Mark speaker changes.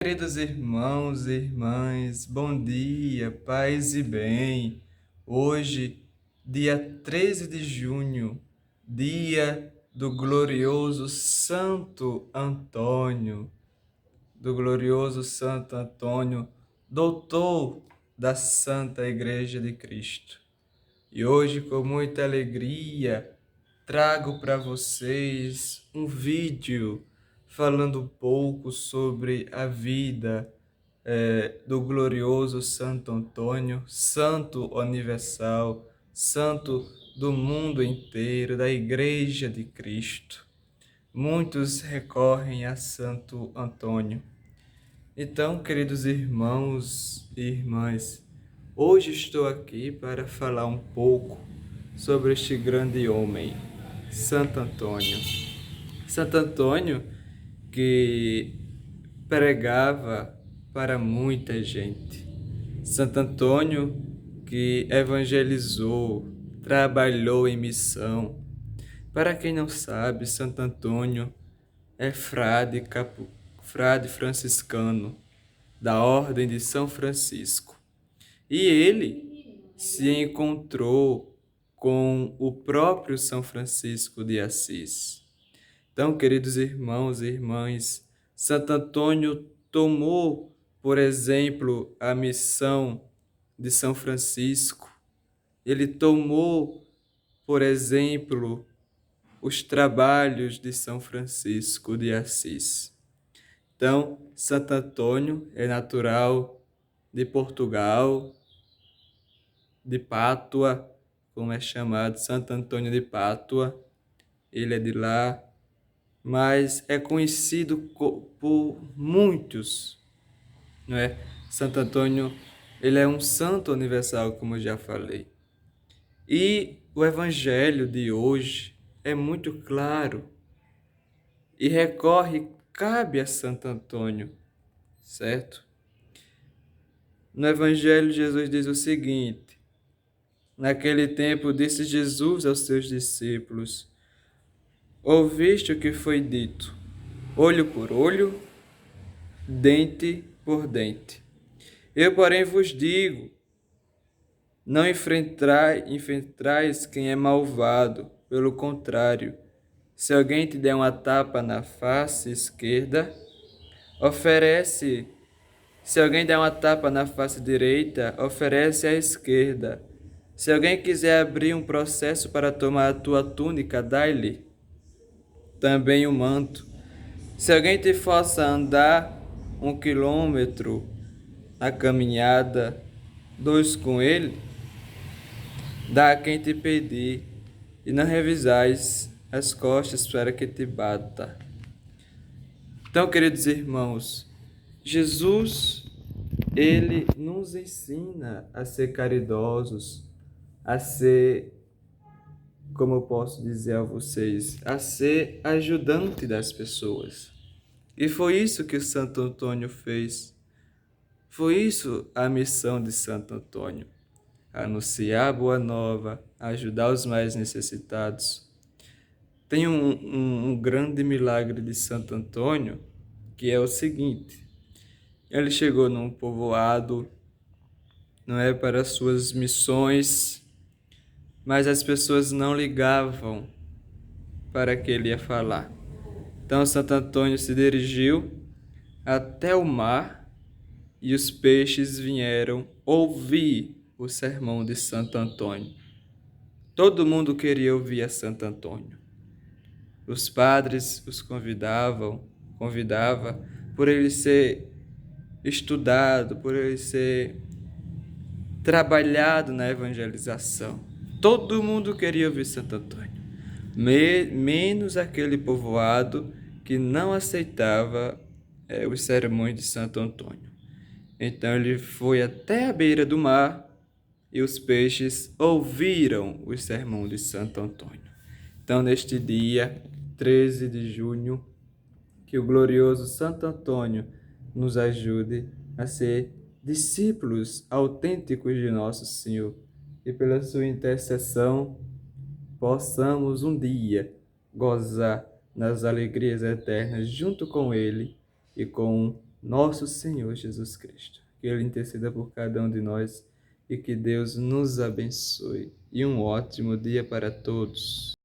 Speaker 1: Queridos irmãos e irmãs, bom dia, paz e bem. Hoje, dia 13 de junho, dia do glorioso Santo Antônio, doutor da Santa Igreja de Cristo. E hoje, com muita alegria, trago para vocês um vídeo falando um pouco sobre a vida do glorioso Santo Antônio, santo universal, santo do mundo inteiro, da Igreja de Cristo. Muitos recorrem a Santo Antônio. Então, queridos irmãos e irmãs, hoje estou aqui para falar um pouco sobre este grande homem, Santo Antônio. Santo Antônio que pregava para muita gente. Santo Antônio que evangelizou, trabalhou em missão. Para quem não sabe, Santo Antônio é frade franciscano da Ordem de São Francisco. E ele se encontrou com o próprio São Francisco de Assis. Então, queridos irmãos e irmãs, Santo Antônio tomou, por exemplo, a missão de São Francisco. Ele tomou, por exemplo, os trabalhos de São Francisco de Assis. Então, Santo Antônio é natural de Portugal, de Pátua, como é chamado, Santo Antônio de Pátua. Ele é de lá, mas é conhecido por muitos, não é? Santo Antônio, ele é um santo universal, como eu já falei. E o evangelho de hoje é muito claro e cabe a Santo Antônio, certo? No evangelho, Jesus diz o seguinte: naquele tempo disse Jesus aos seus discípulos: ouviste o que foi dito, olho por olho, dente por dente. Eu, porém, vos digo, não enfrentais quem é malvado, pelo contrário, se alguém te der uma tapa na face esquerda, oferece. Se alguém der uma tapa na face direita, oferece à esquerda. Se alguém quiser abrir um processo para tomar a tua túnica, dai-lhe também o manto. Se alguém te força a andar 1 quilômetro na caminhada, 2 com ele, dá a quem te pedir, e não revisais as costas para que te bata. Então, queridos irmãos, Jesus, ele nos ensina a ser caridosos, a ser, como eu posso dizer a vocês, a ser ajudante das pessoas. E foi isso que Santo Antônio fez. Foi isso a missão de Santo Antônio: anunciar a boa nova, ajudar os mais necessitados. Tem um grande milagre de Santo Antônio, que é o seguinte: ele chegou num povoado, não é, para suas missões, mas as pessoas não ligavam para que ele ia falar. Então Santo Antônio se dirigiu até o mar e os peixes vieram ouvir o sermão de Santo Antônio. Todo mundo queria ouvir a Santo Antônio. Os padres os convidava por ele ser estudado, por ele ser trabalhado na evangelização. Todo mundo queria ouvir Santo Antônio, menos aquele povoado que não aceitava os sermões de Santo Antônio. Então ele foi até a beira do mar e os peixes ouviram o sermão de Santo Antônio. Então, neste dia, 13 de junho, que o glorioso Santo Antônio nos ajude a ser discípulos autênticos de nosso Senhor e pela sua intercessão possamos um dia gozar nas alegrias eternas junto com Ele e com nosso Senhor Jesus Cristo. Que Ele interceda por cada um de nós e que Deus nos abençoe. E um ótimo dia para todos.